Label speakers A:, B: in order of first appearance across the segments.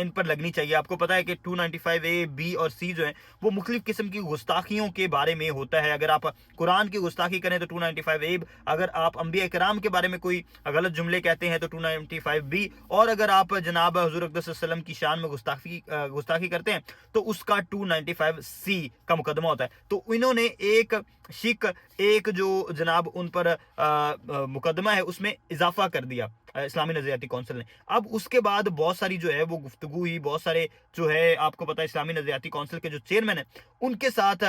A: ان پر لگنی چاہیے. آپ کو پتا ہے کہ 295A B اور C جو ہیں وہ مختلف قسم کی گستاخیوں کے بارے میں ہوتا ہے. اگر آپ قرآن کی گستاخی کریں تو 295A, اگر آپ انبیاء کرام کے بارے میں کوئی غلط جملے کہتے ہیں تو 295B, اور اگر آپ جناب حضور اقدس صلی اللہ علیہ وسلم کی شان میں گستاخی کرتے ہیں تو اس کا 295C کا مقدمہ ہوتا ہے. تو انہوں نے ایک جو جناب ان پر مقدمہ ہے اس میں اضافہ کر دیا اسلامی نظریاتی کونسل نے. اب اس کے بعد بہت ساری جو ہے وہ گفتگو ہوئی, بہت سارے جو ہے آپ کو پتا ہے اسلامی نظریاتی کونسل کے جو چیئرمین ہیں ان کے ساتھ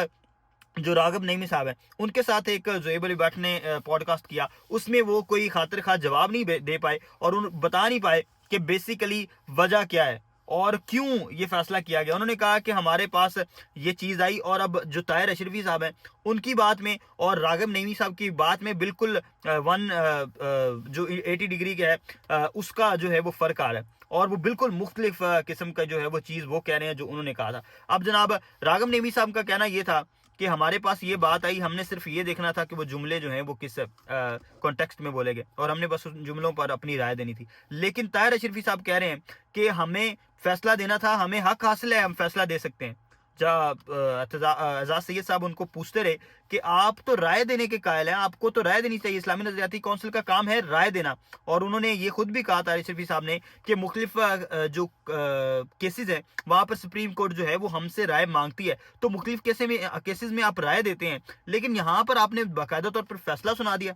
A: جو راغب نعیمی صاحب ہیں ان کے ساتھ ایک زہیب علی بٹ نے پوڈ کاسٹ کیا. اس میں وہ کوئی خاطر خواہ جواب نہیں دے پائے اور بتا نہیں پائے کہ بیسیکلی وجہ کیا ہے اور کیوں یہ فیصلہ کیا گیا. انہوں نے کہا کہ ہمارے پاس یہ چیز آئی اور اب جو طاہر اشرفی صاحب ہیں ان کی بات میں اور راغب نعیمی صاحب کی بات میں بالکل جو 80 ڈگری کا ہے اس کا جو ہے وہ فرق آ رہا ہے اور وہ بالکل مختلف قسم کا جو ہے وہ چیز وہ کہہ رہے ہیں جو انہوں نے کہا تھا. اب جناب راغب نعیمی صاحب کا کہنا یہ تھا کہ ہمارے پاس یہ بات آئی, ہم نے صرف یہ دیکھنا تھا کہ وہ جملے جو ہیں وہ کس کانٹیکسٹ میں بولے گئے اور ہم نے بس ان جملوں پر اپنی رائے دینی تھی. لیکن طاہر اشرفی صاحب کہہ رہے ہیں کہ ہمیں فیصلہ دینا تھا, ہمیں حق حاصل ہے, ہم فیصلہ دے سکتے ہیں. اعزاز سید صاحب ان کو پوچھتے رہے کہ آپ تو رائے دینے کے قائل ہیں, آپ کو تو رائے دینی چاہیے, اسلامی نظریاتی کونسل کا کام ہے رائے دینا. اور انہوں نے یہ خود بھی کہا طاہر اشرفی صاحب نے کہ مختلف جو کیسز ہیں وہاں پر سپریم کورٹ جو ہے وہ ہم سے رائے مانگتی ہے, تو مختلف کیسز میں آپ رائے دیتے ہیں, لیکن یہاں پر آپ نے باقاعدہ طور پر فیصلہ سنا دیا.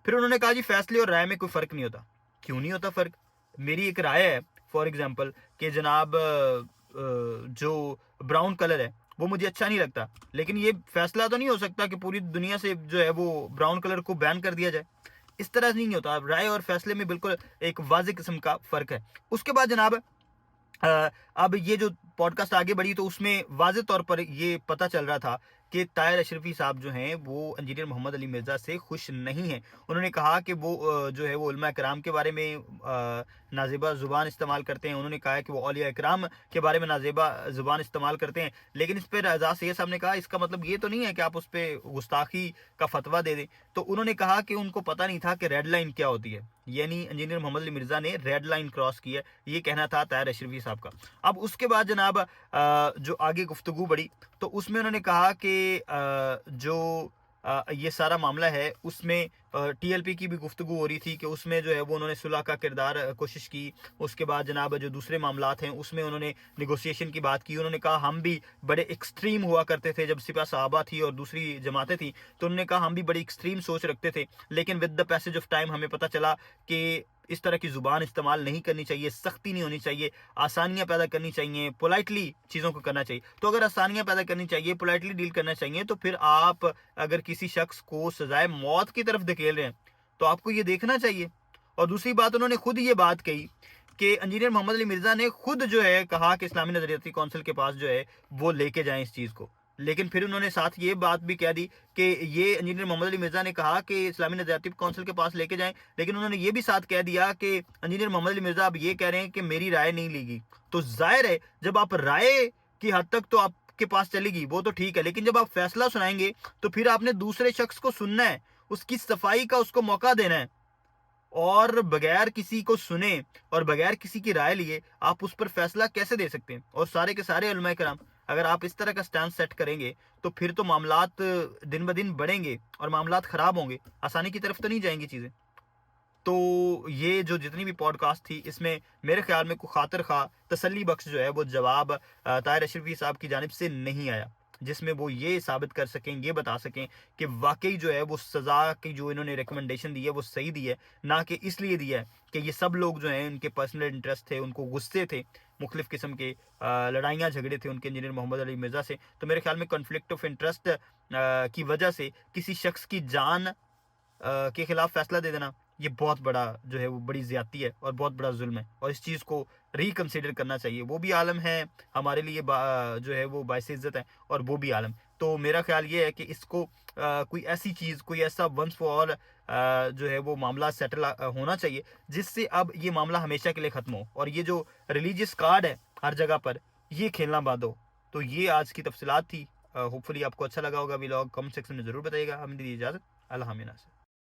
A: پھر انہوں نے کہا جی فیصلے اور رائے میں کوئی فرق نہیں ہوتا. کیوں نہیں ہوتا فرق؟ میری ایک رائے ہے فار ایگزامپل کہ جناب جو براؤن کلر ہے وہ مجھے اچھا نہیں لگتا, لیکن یہ فیصلہ تو نہیں ہو سکتا کہ پوری دنیا سے جو ہے وہ براؤن کلر کو بین کر دیا جائے. اس طرح نہیں ہوتا. رائے اور فیصلے میں بالکل ایک واضح قسم کا فرق ہے. اس کے بعد جناب اب یہ جو پوڈ کاسٹ آگے بڑھی تو اس میں واضح طور پر یہ پتہ چل رہا تھا کہ طاہر اشرفی صاحب جو ہیں وہ انجینئر محمد علی مرزا سے خوش نہیں ہیں. انہوں نے کہا کہ وہ جو ہے وہ علماء کرام کے بارے میں نازیبہ زبان استعمال کرتے ہیں. انہوں نے کہا کہ وہ اولیاء کرام کے بارے میں نازیبہ زبان استعمال کرتے ہیں, لیکن اس پہ اعزاز سید صاحب نے کہا اس کا مطلب یہ تو نہیں ہے کہ آپ اس پہ گستاخی کا فتویٰ دے دیں. تو انہوں نے کہا کہ ان کو پتہ نہیں تھا کہ ریڈ لائن کیا ہوتی ہے, یعنی انجینئر محمد علی مرزا نے ریڈ لائن کراس کی ہے, یہ کہنا تھا طاہر اشرفی صاحب کا. اب اس کے بعد جناب جو آگے گفتگو بڑھی تو اس میں انہوں نے کہا کہ جو یہ سارا معاملہ ہے اس میں ٹی ایل پی کی بھی گفتگو ہو رہی تھی کہ اس میں جو ہے وہ انہوں نے صلح کا کردار کوشش کی. اس کے بعد جناب جو دوسرے معاملات ہیں اس میں انہوں نے نیگوسیشن کی بات کی. انہوں نے کہا ہم بھی بڑے ایکسٹریم ہوا کرتے تھے جب سپاہ صحابہ تھی اور دوسری جماعتیں تھیں, تو انہوں نے کہا ہم بھی بڑی ایکسٹریم سوچ رکھتے تھے, لیکن with the passage of time ہمیں پتہ چلا کہ اس طرح کی زبان استعمال نہیں کرنی چاہیے, سختی نہیں ہونی چاہیے, آسانیاں پیدا کرنی چاہیے, پولائٹلی چیزوں کو کرنا چاہیے. تو اگر آسانیاں پیدا کرنی چاہیے, پولائٹلی ڈیل کرنا چاہیے, تو پھر آپ اگر کسی شخص کو سزائے موت کی طرف دھکیل رہے ہیں تو آپ کو یہ دیکھنا چاہیے. اور دوسری بات انہوں نے خود یہ بات کہی کہ انجینئر محمد علی مرزا نے خود جو ہے کہا کہ اسلامی نظریاتی کونسل کے پاس جو ہے وہ لے کے جائیں اس چیز کو, لیکن پھر انہوں نے ساتھ یہ بات بھی کہہ دی کہ یہ انجینئر محمد علی مرزا نے کہا کہ اسلامی نظریاتی کونسل کے پاس لے کے جائیں, لیکن انہوں نے یہ بھی ساتھ کہہ دیا کہ انجینئر محمد علی مرزا اب یہ کہہ رہے ہیں کہ میری رائے نہیں لی گئی. تو ظاہر ہے جب آپ رائے کی حد تک تو آپ کے پاس چلے گی وہ تو ٹھیک ہے, لیکن جب آپ فیصلہ سنائیں گے تو پھر آپ نے دوسرے شخص کو سننا ہے, اس کی صفائی کا اس کو موقع دینا ہے, اور بغیر کسی کو سنے اور بغیر کسی کی رائے لیے آپ اس پر فیصلہ کیسے دے سکتے ہیں؟ اور سارے کے سارے علماء کرام اگر آپ اس طرح کا سٹینڈ سیٹ کریں گے تو پھر تو معاملات دن بدن بڑھیں گے اور معاملات خراب ہوں گے, آسانی کی طرف تو نہیں جائیں گی چیزیں. تو یہ جو جتنی بھی پوڈ کاسٹ تھی اس میں میرے خیال میں کوئی خاطر خواہ تسلی بخش جو ہے وہ جواب طاہر اشرفی صاحب کی جانب سے نہیں آیا, جس میں وہ یہ ثابت کر سکیں, یہ بتا سکیں کہ واقعی جو ہے وہ سزا کی جو انہوں نے ریکمنڈیشن دی ہے وہ صحیح دی ہے, نہ کہ اس لیے دی ہے کہ یہ سب لوگ جو ہیں ان کے پرسنل انٹرسٹ تھے, ان کو غصے تھے, مختلف قسم کے لڑائیاں جھگڑے تھے ان کے انجینئر محمد علی مرزا سے. تو میرے خیال میں کنفلکٹ آف انٹرسٹ کی وجہ سے کسی شخص کی جان کے خلاف فیصلہ دے دینا یہ بہت بڑا جو ہے وہ بڑی زیادتی ہے اور بہت بڑا ظلم ہے, اور اس چیز کو ریکنسیڈر کرنا چاہیے. وہ بھی عالم ہے ہمارے لیے جو ہے وہ باعث عزت ہے, اور وہ بھی عالم. تو میرا خیال یہ ہے کہ اس کو کوئی ایسی چیز, کوئی ایسا ونس فار آل جو ہے وہ معاملہ سیٹل ہونا چاہیے جس سے اب یہ معاملہ ہمیشہ کے لیے ختم ہو, اور یہ جو ریلیجیس کارڈ ہے ہر جگہ پر یہ کھیلنا بند ہو. تو یہ آج کی تفصیلات تھی, ہوپ فلی آپ کو اچھا لگا ہوگا ولاگ, کمنٹ سیکشن میں ضرور بتائیے گا. ہمیں دیجیے اجازت, اللہ حافظ.